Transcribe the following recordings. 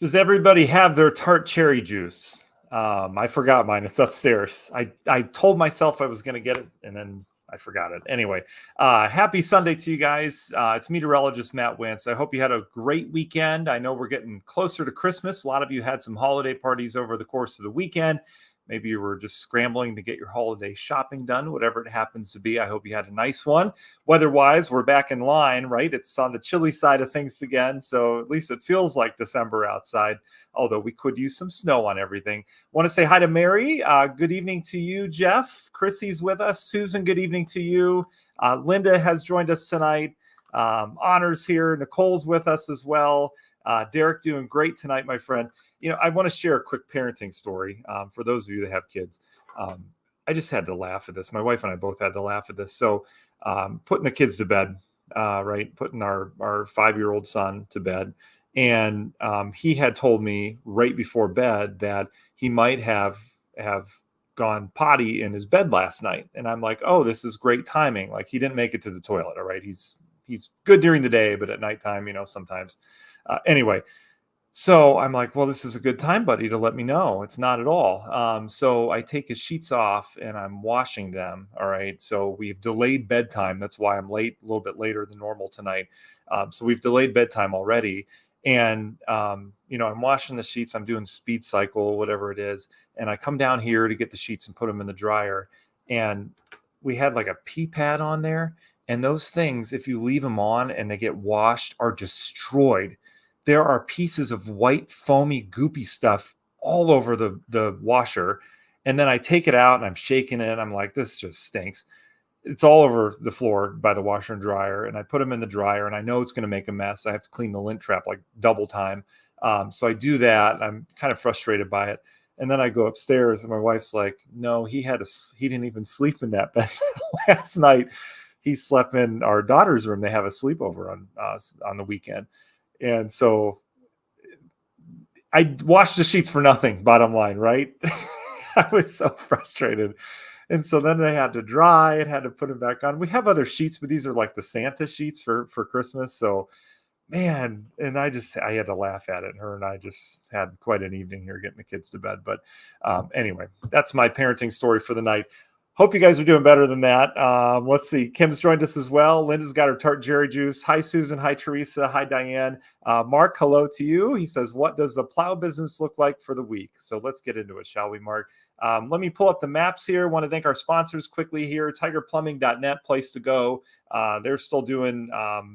Does everybody have their tart cherry juice? I forgot mine. It's upstairs. I told myself I was going to get it, and then I forgot it. Anyway, happy Sunday to you guys. It's meteorologist Matt Wentz. I hope you had a great weekend. I know we're getting closer to Christmas. A lot of you had some holiday parties over the course of the weekend. Maybe you were just scrambling to get your holiday shopping done, whatever it happens to be. I hope you had a nice one. Weather-wise, we're back in line, right? It's on the chilly side of things again, so at least it feels like December outside, although we could use some snow on everything. Want to say hi to Mary. Good evening to you, Jeff. Chrissy's with us. Susan, good evening to you. Linda has joined us tonight. Honor's here. Nicole's with us as well. Derek doing great tonight, my friend. I want to share a quick parenting story for those of you that have kids. I just had to laugh at this. My wife and I both had to laugh at this. So putting the kids to bed, right? Putting our 5-year-old son to bed. And he had told me right before bed that he might have gone potty in his bed last night. And I'm like, oh, this is great timing. Like, he didn't make it to the toilet. All right. He's good during the day, but at nighttime, sometimes. Anyway, so I'm like, well, this is a good time, buddy, to let me know. It's not at all. So I take his sheets off and I'm washing them. All right. So we've delayed bedtime. That's why I'm late, a little bit later than normal tonight. So we've delayed bedtime already. And, I'm washing the sheets. I'm doing speed cycle, whatever it is. And I come down here to get the sheets and put them in the dryer. And we had like a pee pad on there. And those things, if you leave them on and they get washed, are destroyed. There are pieces of white, foamy, goopy stuff all over the washer. And then I take it out and I'm shaking it. I'm like, this just stinks. It's all over the floor by the washer and dryer. And I put them in the dryer and I know it's going to make a mess. I have to clean the lint trap like double time. So I do that. I'm kind of frustrated by it. And then I go upstairs and my wife's like, no, he didn't even sleep in that bed last night. He slept in our daughter's room. They have a sleepover on the weekend. And so I washed the sheets for nothing, bottom line, right? I was so frustrated. And so then they had to dry and had to put them back on. We have other sheets, but these are like the Santa sheets for Christmas. So, man, and I had to laugh at it. Her and I just had quite an evening here getting the kids to bed. But anyway, that's my parenting story for the night. Hope you guys are doing better than that. Let's see. Kim's joined us as well. Linda's got her tart cherry juice. Hi, Susan. Hi, Teresa. Hi, Diane. Mark, hello to you. He says, what does the plow business look like for the week? So let's get into it, shall we, Mark? Let me pull up the maps here. Want to thank our sponsors quickly here. TigerPlumbing.net, place to go. They're still doing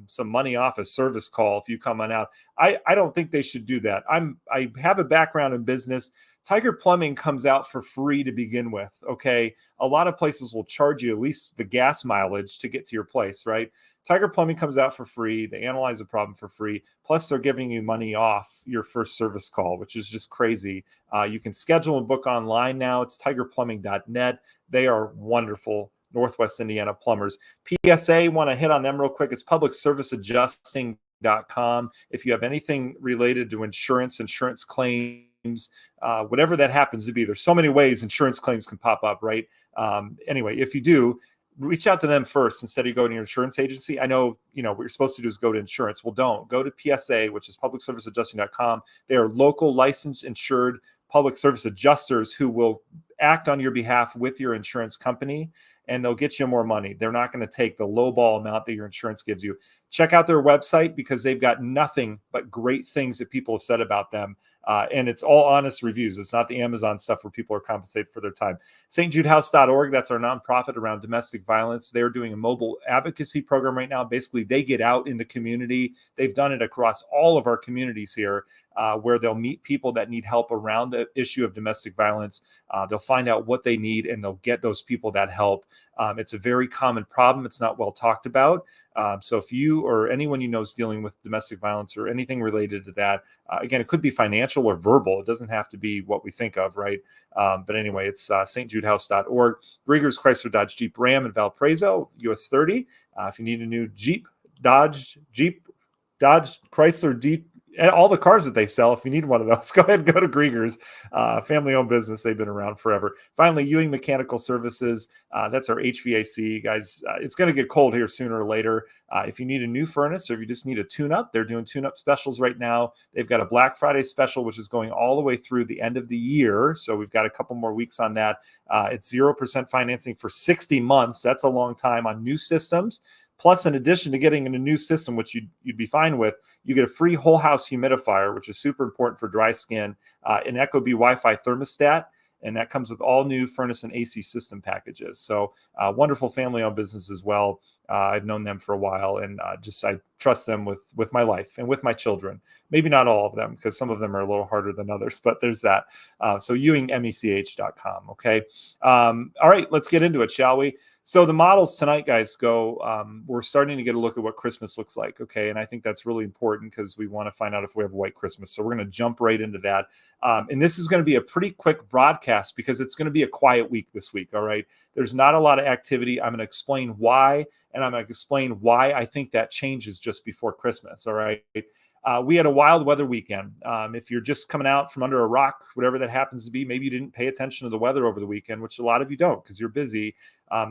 some money off a service call if you come on out. I don't think they should do that. I have a background in business. Tiger Plumbing comes out for free to begin with, okay? A lot of places will charge you at least the gas mileage to get to your place, right? Tiger Plumbing comes out for free. They analyze the problem for free. Plus, they're giving you money off your first service call, which is just crazy. You can schedule and book online now. It's tigerplumbing.net. They are wonderful Northwest Indiana plumbers. PSA, want to hit on them real quick. It's publicserviceadjusting.com. If you have anything related to insurance claims, whatever that happens to be, there's so many ways insurance claims can pop up, right? Anyway, if you do, reach out to them first instead of going to your insurance agency. I know, what you're supposed to do is go to insurance. Well, don't. Go to PSA, which is publicserviceadjusting.com. They are local licensed insured public service adjusters who will act on your behalf with your insurance company, and they'll get you more money. They're not going to take the lowball amount that your insurance gives you. Check out their website because they've got nothing but great things that people have said about them. And it's all honest reviews. It's not the Amazon stuff where people are compensated for their time. stjudehouse.org, that's our nonprofit around domestic violence. They're doing a mobile advocacy program right now. Basically, they get out in the community. They've done it across all of our communities here where they'll meet people that need help around the issue of domestic violence. They'll find out what they need and they'll get those people that help. It's a very common problem. It's not well talked about. So if you or anyone you know is dealing with domestic violence or anything related to that, again, it could be financial or verbal. It doesn't have to be what we think of, right? But anyway, it's stjudehouse.org. Grieger's Chrysler Dodge Jeep Ram in Valparaiso, US 30. If you need a new Jeep, Dodge, Chrysler, Jeep, and all the cars that they sell, if you need one of those, go ahead and go to Grieger's. Family-owned business. They've been around forever. Finally, Ewing Mechanical Services. That's our HVAC, guys. It's going to get cold here sooner or later. If you need a new furnace or if you just need a tune-up, they're doing tune-up specials right now. They've got a Black Friday special, which is going all the way through the end of the year. So we've got a couple more weeks on that. It's 0% financing for 60 months. That's a long time on new systems. Plus, in addition to getting in a new system, which you'd be fine with, you get a free whole house humidifier, which is super important for dry skin, an ecobee Wi-Fi thermostat, and that comes with all new furnace and AC system packages. So wonderful family-owned business as well. I've known them for a while, and I trust them with my life and with my children. Maybe not all of them, because some of them are a little harder than others, but there's that. So ewingmech.com, okay? All right, let's get into it, shall we? So the models tonight, guys, we're starting to get a look at what Christmas looks like, okay? And I think that's really important because we want to find out if we have a white Christmas. So we're going to jump right into that. And this is going to be a pretty quick broadcast because it's going to be a quiet week this week, all right? There's not a lot of activity. I'm going to explain why, and I'm going to explain why I think that changes just before Christmas, all right? We had a wild weather weekend. If you're just coming out from under a rock, whatever that happens to be, maybe you didn't pay attention to the weather over the weekend, which a lot of you don't because you're busy.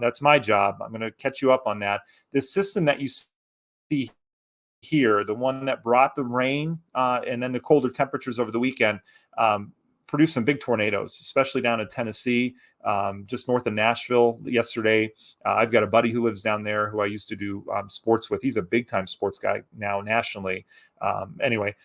That's my job. I'm going to catch you up on that. This system that you see here, the one that brought the rain and then the colder temperatures over the weekend, produced some big tornadoes, especially down in Tennessee, just north of Nashville yesterday. I've got a buddy who lives down there who I used to do sports with. He's a big-time sports guy now nationally. Anyway,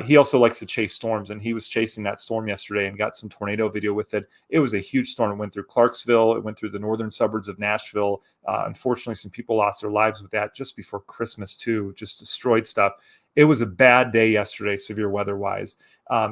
he also likes to chase storms, and he was chasing that storm yesterday and got some tornado video with it. It was a huge storm. It went through Clarksville. It went through the northern suburbs of Nashville. Unfortunately, some people lost their lives with that just before Christmas, too, just destroyed stuff. It was a bad day yesterday, severe weather-wise.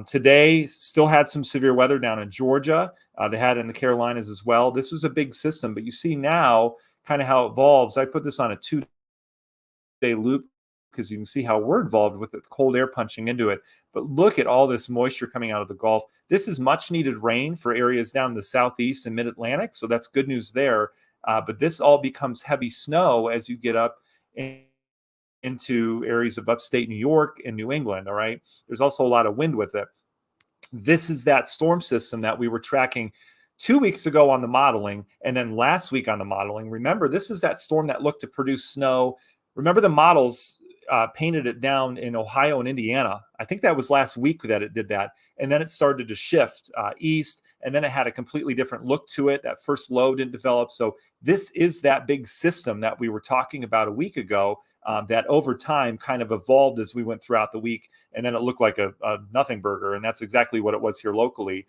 Today, still had some severe weather down in Georgia. They had it in the Carolinas as well. This was a big system, but you see now kind of how it evolves. I put this on a 2-day loop because you can see how we're involved with the cold air punching into it. But look at all this moisture coming out of the Gulf. This is much needed rain for areas down in the southeast and mid-Atlantic, so that's good news there. But this all becomes heavy snow as you get up into areas of upstate New York and New England, all right? There's also a lot of wind with it. This is that storm system that we were tracking 2 weeks ago on the modeling and then last week on the modeling. Remember, this is that storm that looked to produce snow. Remember the models painted it down in Ohio and Indiana. I think that was last week that it did that. And then it started to shift east, and then it had a completely different look to it. That first low didn't develop. So this is that big system that we were talking about a week ago that over time kind of evolved as we went throughout the week. And then it looked like a nothing burger. And that's exactly what it was here locally.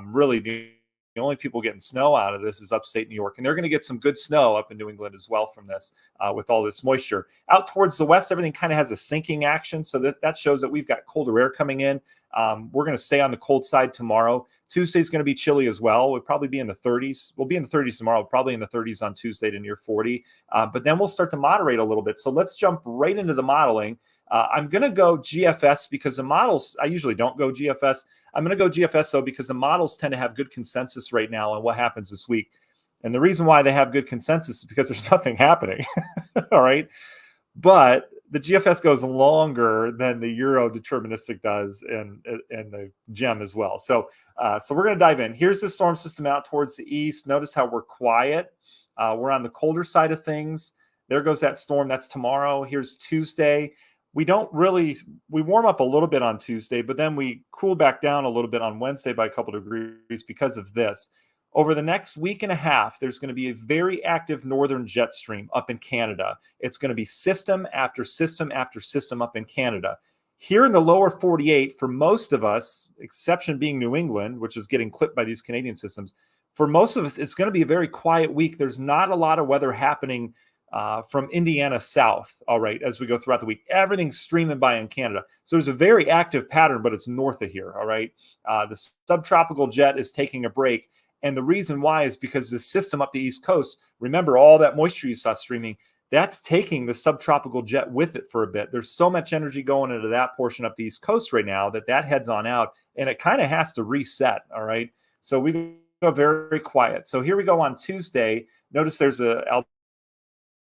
Really, the only people getting snow out of this is upstate New York. And they're going to get some good snow up in New England as well from this with all this moisture. Out towards the west, everything kind of has a sinking action. So that shows that we've got colder air coming in. We're going to stay on the cold side tomorrow. Tuesday's going to be chilly as well. We'll probably be in the 30s. We'll be in the 30s tomorrow, probably in the 30s on Tuesday to near 40. But then we'll start to moderate a little bit. So let's jump right into the modeling. I'm going to go GFS because the models, I usually don't go GFS. I'm going to go GFS though because the models tend to have good consensus right now on what happens this week. And the reason why they have good consensus is because there's nothing happening. All right. But the GFS goes longer than the Euro deterministic does and the GEM as well. So we're going to dive in. Here's the storm system out towards the east. Notice how we're quiet. We're on the colder side of things. There goes that storm. That's tomorrow. Here's Tuesday. We warm up a little bit on Tuesday, but then we cool back down a little bit on Wednesday by a couple degrees because of this. Over the next week and a half, there's going to be a very active northern jet stream up in Canada. It's going to be system after system after system up in Canada. Here in the lower 48, for most of us, exception being New England, which is getting clipped by these Canadian systems, for most of us, it's going to be a very quiet week. There's not a lot of weather happening from Indiana south, all right, as we go throughout the week. Everything's streaming by in Canada. So there's a very active pattern, but it's north of here, all right? The subtropical jet is taking a break. And the reason why is because the system up the East Coast, remember all that moisture you saw streaming, that's taking the subtropical jet with it for a bit. There's so much energy going into that portion up the East Coast right now that heads on out, and it kind of has to reset, all right? So we go very quiet. So here we go on Tuesday. Notice there's a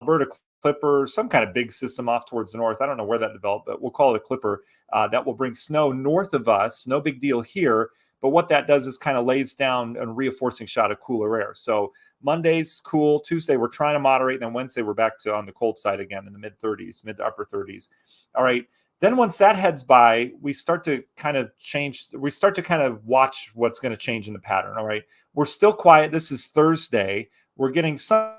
Alberta clipper, some kind of big system off towards the north. I don't know where that developed, but we'll call it a clipper that will bring snow north of us. No big deal here. But what that does is kind of lays down a reinforcing shot of cooler air. So Monday's cool. Tuesday, we're trying to moderate. And then Wednesday, we're back to on the cold side again in the mid 30s, mid to upper 30s. All right. Then once that heads by, we start to kind of change. We start to kind of watch what's going to change in the pattern. All right. We're still quiet. This is Thursday. We're getting some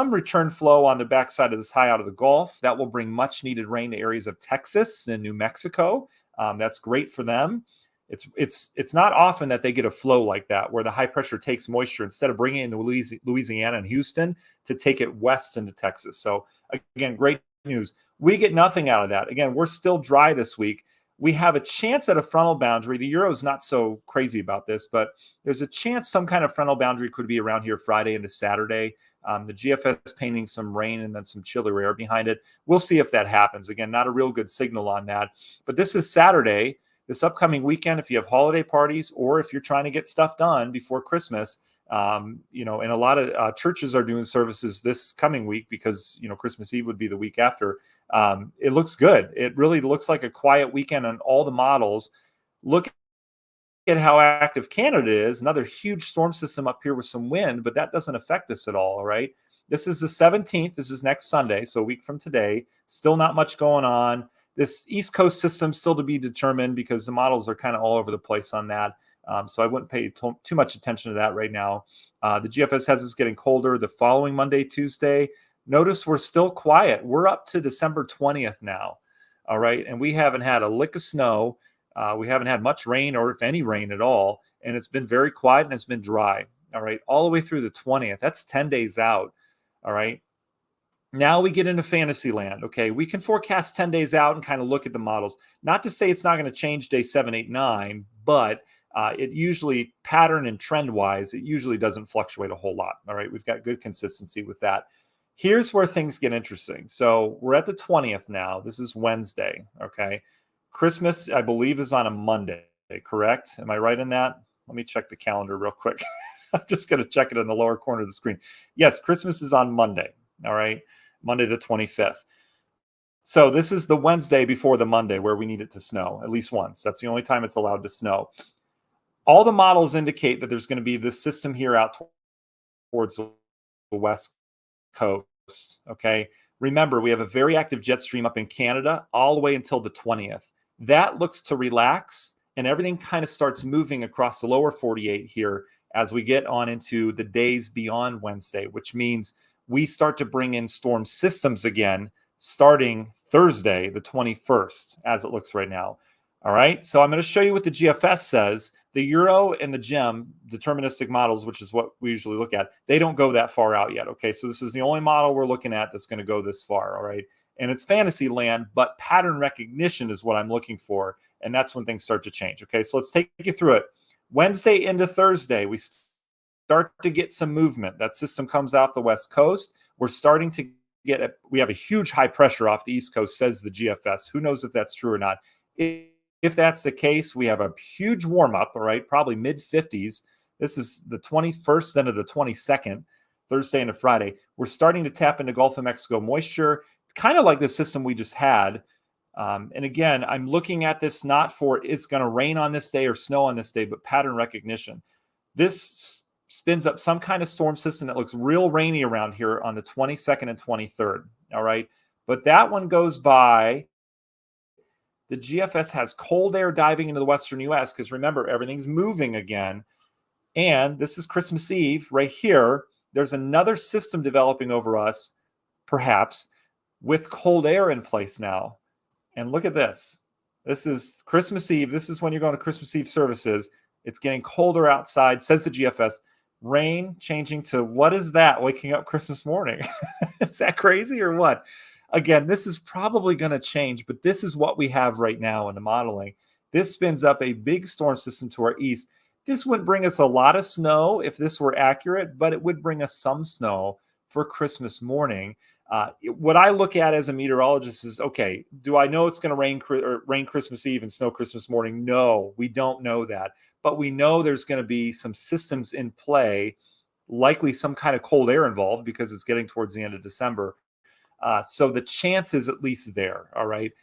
return flow on the backside of this high out of the Gulf. That will bring much needed rain to areas of Texas and New Mexico. That's great for them. It's not often that they get a flow like that where the high pressure takes moisture instead of bringing it into Louisiana and Houston to take it west into Texas. So again, great news. We get nothing out of that. Again, we're still dry this week. We have a chance at a frontal boundary. The Euro's not so crazy about this, but there's a chance some kind of frontal boundary could be around here Friday into Saturday. The GFS is painting some rain and then some chilly air behind it. We'll see if that happens. Again, not a real good signal on that. But this is Saturday, this upcoming weekend. If you have holiday parties or if you're trying to get stuff done before Christmas, and a lot of churches are doing services this coming week because, Christmas Eve would be the week after. It looks good. It really looks like a quiet weekend on all the models. Look at how active Canada is. Another huge storm system up here with some wind, but that doesn't affect us at all. All right. This is the 17th. This is next Sunday. So a week from today, still not much going on. This East Coast system still to be determined because the models are kind of all over the place on that. So I wouldn't pay too much attention to that right now. The GFS has us getting colder the following Monday, Tuesday. Notice we're still quiet. We're up to December 20th now. All right. And we haven't had a lick of snow. We haven't had much rain or if any rain at all. And it's been very quiet and it's been dry. All right. All the way through the 20th. That's 10 days out. All right. Now we get into fantasy land. Okay. We can forecast 10 days out and kind of look at the models. Not to say it's not going to change day 7, 8, 9, but it usually pattern and trend wise, it usually doesn't fluctuate a whole lot. All right. We've got good consistency with that. Here's where things get interesting. So we're at the 20th now. This is Wednesday. Okay. Christmas, I believe, is on a Monday, correct? Am I right in that? Let me check the calendar real quick. I'm just going to check it in the lower corner of the screen. Yes, Christmas is on Monday. All right. Monday the 25th. So this is the Wednesday before the Monday where we need it to snow at least once. That's the only time it's allowed to snow. All the models indicate that there's going to be this system here out towards the west coast. Okay. Remember, we have a very active jet stream up in Canada all the way until the 20th. That looks to relax and everything kind of starts moving across the lower 48 here as we get on into the days beyond Wednesday, which means we start to bring in storm systems again starting Thursday, the 21st, as it looks right now. All right. So I'm going to show you what the GFS says. The Euro and the GEM deterministic models, which is what we usually look at, they don't go that far out yet. Okay. So this is the only model we're looking at that's going to go this far. All right. And it's fantasy land, but pattern recognition is what I'm looking for. And that's when things start to change. Okay. So let's take you through it. Wednesday into Thursday, we start to get some movement. That system comes off the West Coast. We're starting to we have a huge high pressure off the East Coast, says the GFS. Who knows if that's true or not? If that's the case, we have a huge warm up, all right, probably mid 50s. This is the 21st, then to the 22nd, Thursday into Friday. We're starting to tap into Gulf of Mexico moisture, kind of like the system we just had. And again, I'm looking at this not for it's going to rain on this day or snow on this day, but pattern recognition. This spins up some kind of storm system that looks real rainy around here on the 22nd and 23rd. All right. But that one goes by. The GFS has cold air diving into the western U.S. because remember, everything's moving again. And this is Christmas Eve right here. There's another system developing over us, perhaps, with cold air in place now. And look at this. This is Christmas Eve. This is when you're going to Christmas Eve services. It's getting colder outside, says the GFS. Rain changing to what is that? Waking up Christmas morning. Is that crazy or what? Again, this is probably going to change, but this is what we have right now in the modeling. This spins up a big storm system to our east. This wouldn't bring us a lot of snow if this were accurate, but it would bring us some snow for Christmas morning. What I look at as a meteorologist is, okay, do I know it's going to rain Christmas Eve and snow Christmas morning? No, we don't know that. But we know there's going to be some systems in play, likely some kind of cold air involved because it's getting towards the end of December. So the chance is at least there. All right.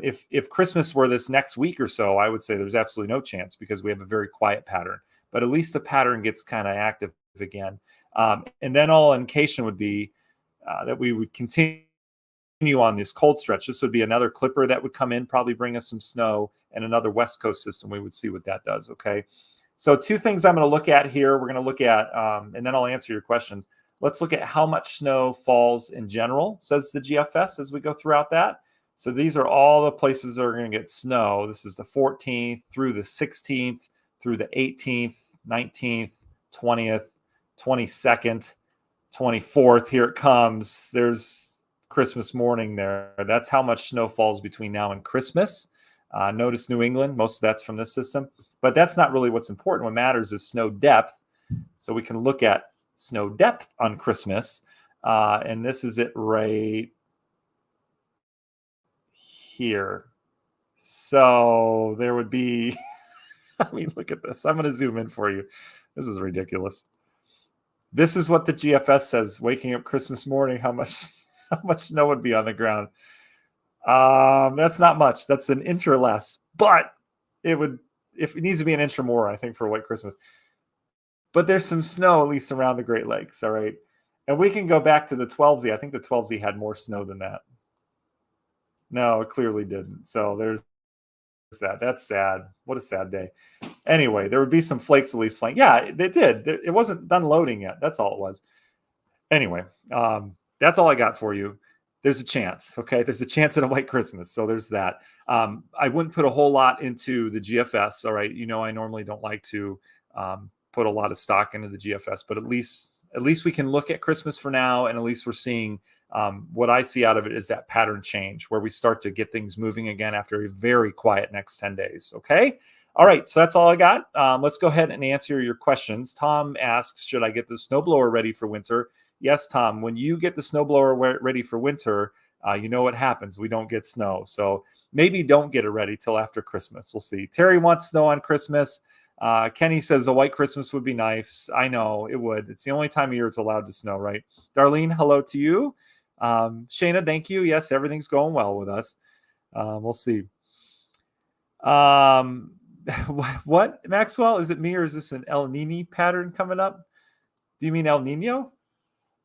If Christmas were this next week or so, I would say there's absolutely no chance because we have a very quiet pattern. But at least the pattern gets kind of active again. And then all indication would be that we would continue on this cold stretch. This would be another clipper that would come in, probably bring us some snow, and another West Coast system. We would see what that does. Okay. So two things I'm going to look at here. We're going to look at, and then I'll answer your questions. Let's look at how much snow falls in general, says the GFS, as we go throughout that. So these are all the places that are going to get snow. This is the 14th through the 16th, through the 18th, 19th, 20th, 22nd, 24th. Here it comes. There's Christmas morning there. That's how much snow falls between now and Christmas. Notice New England, most of that's from this system. But that's not really what's important. What matters is snow depth. So we can look at snow depth on Christmas. And this is it right here. So there would be, I mean, look at this. I'm going to zoom in for you. This is ridiculous. This is what the GFS says, waking up Christmas morning, how much snow would be on the ground. That's not much. That's an inch or less. But it needs to be an inch or more, I think, for White Christmas. But there's some snow, at least around the Great Lakes, all right? And we can go back to the 12Z. I think the 12Z had more snow than that. No, it clearly didn't. So there's that. That's sad. What a sad day. Anyway, there would be some flakes at least flying. Yeah, it did. It wasn't done loading yet. That's all it was. Anyway, that's all I got for you. There's a chance, okay? There's a chance at a White Christmas. So there's that. I wouldn't put a whole lot into the GFS, all right? You know, I normally don't like to put a lot of stock into the GFS, but at least we can look at Christmas for now, and at least we're seeing what I see out of it is that pattern change where we start to get things moving again after a very quiet next 10 days, okay? All right, so that's all I got. Let's go ahead and answer your questions. Tom asks, should I get the snowblower ready for winter? Yes, Tom, when you get the snowblower ready for winter, you know what happens. We don't get snow. So maybe don't get it ready till after Christmas. We'll see. Terry wants snow on Christmas. Kenny says a White Christmas would be nice. I know it would. It's the only time of year it's allowed to snow, right? Darlene, hello to you. Shayna, thank you. Yes, everything's going well with us. We'll see. What, Maxwell? Is it me or is this an El Nino pattern coming up? Do you mean El Nino?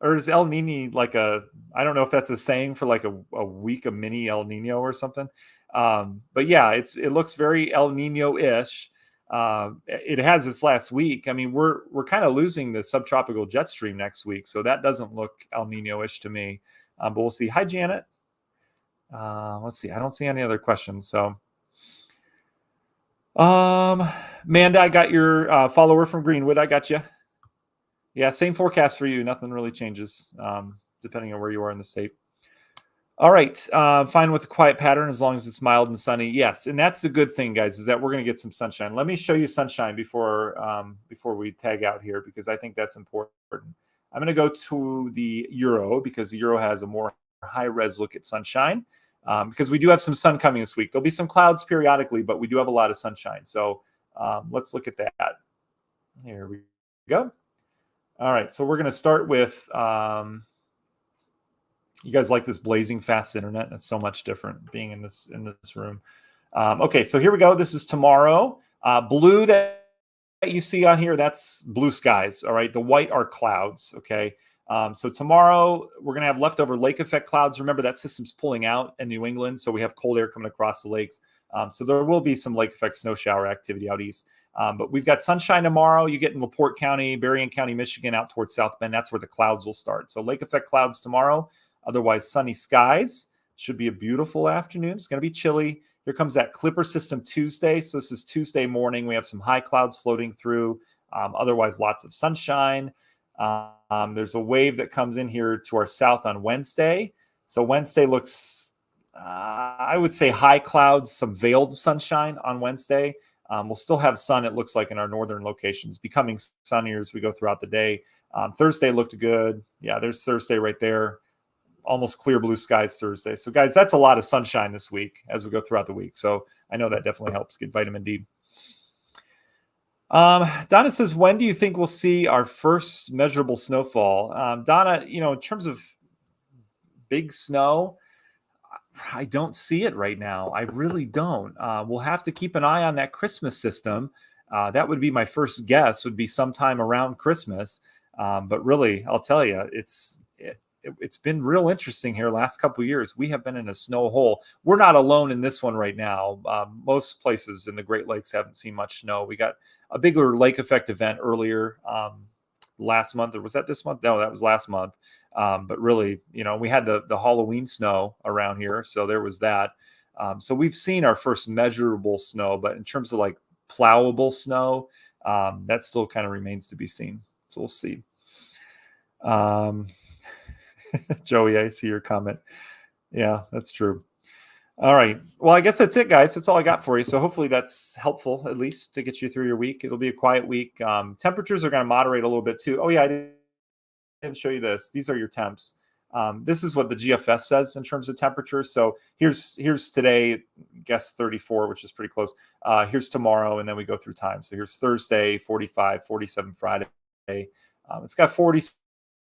Or is El Nino like I don't know if that's a saying for like a week, a mini El Nino or something. But yeah, it looks very El Nino-ish. It has this last week. I mean, we're kind of losing the subtropical jet stream next week, so that doesn't look El Nino-ish to me. But we'll see. Hi, Janet. Let's see. I don't see any other questions. So, Amanda, I got your follower from Greenwood. I got you. Yeah, same forecast for you. Nothing really changes depending on where you are in the state. All right, fine with the quiet pattern as long as it's mild and sunny. Yes, and that's the good thing, guys, is that we're going to get some sunshine. Let me show you sunshine before we tag out here because I think that's important. I'm going to go to the Euro because the Euro has a more high-res look at sunshine because we do have some sun coming this week. There'll be some clouds periodically, but we do have a lot of sunshine. So let's look at that. Here we go. All right, so we're going to start with you guys like this blazing fast internet. It's so much different being in this room. Okay, so here we go. This is tomorrow. Blue that you see on here, that's blue skies. All right, the white are clouds. Okay, so tomorrow we're going to have leftover lake effect clouds. Remember that system's pulling out in New England, so we have cold air coming across the lakes. So there will be some lake effect snow shower activity out east. But we've got sunshine tomorrow. You get in LaPorte County, Berrien County, Michigan, out towards South Bend. That's where the clouds will start. So lake effect clouds tomorrow. Otherwise, sunny skies. Should be a beautiful afternoon. It's going to be chilly. Here comes that clipper system Tuesday. So this is Tuesday morning. We have some high clouds floating through. Otherwise, lots of sunshine. There's a wave that comes in here to our south on Wednesday. So Wednesday looks, I would say, high clouds, some veiled sunshine on Wednesday. We'll still have sun, it looks like, in our northern locations, becoming sunnier as we go throughout the day. Thursday looked good. Yeah, there's Thursday right there. Almost clear blue skies Thursday. So, guys, that's a lot of sunshine this week as we go throughout the week. So I know that definitely helps get vitamin D. Donna says, when do you think we'll see our first measurable snowfall? Donna, in terms of big snow, I don't see it right now. I really don't. We'll have to keep an eye on that Christmas system. That would be my first guess, would be sometime around Christmas. But really, I'll tell you, it's been real interesting here last couple of years. We have been in a snow hole. We're not alone in this one right now. Most places in the Great Lakes haven't seen much snow. We got a bigger lake effect event earlier last month, or was that this month? No, that was last month. But really, we had the Halloween snow around here, so there was that. So we've seen our first measurable snow, but in terms of like plowable snow, that still kind of remains to be seen. So we'll see. Joey, I see your comment. Yeah, that's true. All right. Well, I guess that's it, guys. That's all I got for you. So hopefully that's helpful, at least to get you through your week. It'll be a quiet week. Temperatures are going to moderate a little bit too. Oh yeah, I didn't show you this. These are your temps. This is what the GFS says in terms of temperature. So here's today, guess 34, which is pretty close. Here's tomorrow, and then we go through time. So here's Thursday, 45, 47 Friday. It's got 40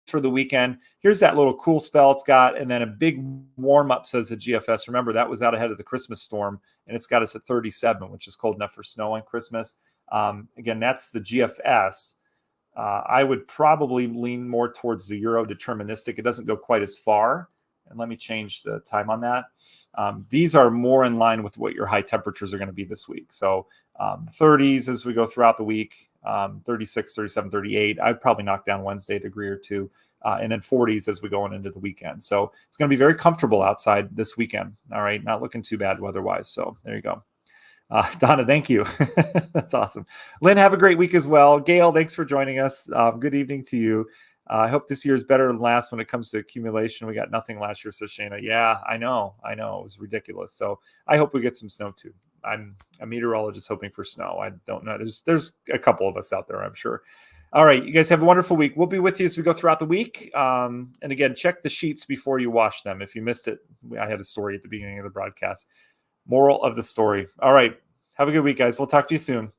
for the weekend. Here's that little cool spell it's got, and then a big warm up, says the GFS. Remember, that was out ahead of the Christmas storm, and it's got us at 37, which is cold enough for snow on Christmas. Again, that's the GFS. I would probably lean more towards the Euro deterministic. It doesn't go quite as far. And let me change the time on that. These are more in line with what your high temperatures are going to be this week. So 30s as we go throughout the week, 36, 37, 38. I'd probably knock down Wednesday a degree or two. And then 40s as we go on into the weekend. So it's going to be very comfortable outside this weekend. All right. Not looking too bad weather-wise. So there you go. Donna, thank you. That's awesome. Lynn, have a great week as well. Gail, thanks for joining us. Good evening to you. I hope this year is better than last when it comes to accumulation. We got nothing last year, says Shayna. Yeah, I know. It was ridiculous. So I hope we get some snow too. I'm a meteorologist hoping for snow. I don't know. There's a couple of us out there, I'm sure. All right, you guys have a wonderful week. We'll be with you as we go throughout the week. And again, check the sheets before you wash them. If you missed it, I had a story at the beginning of the broadcast. Moral of the story. All right. Have a good week, guys. We'll talk to you soon.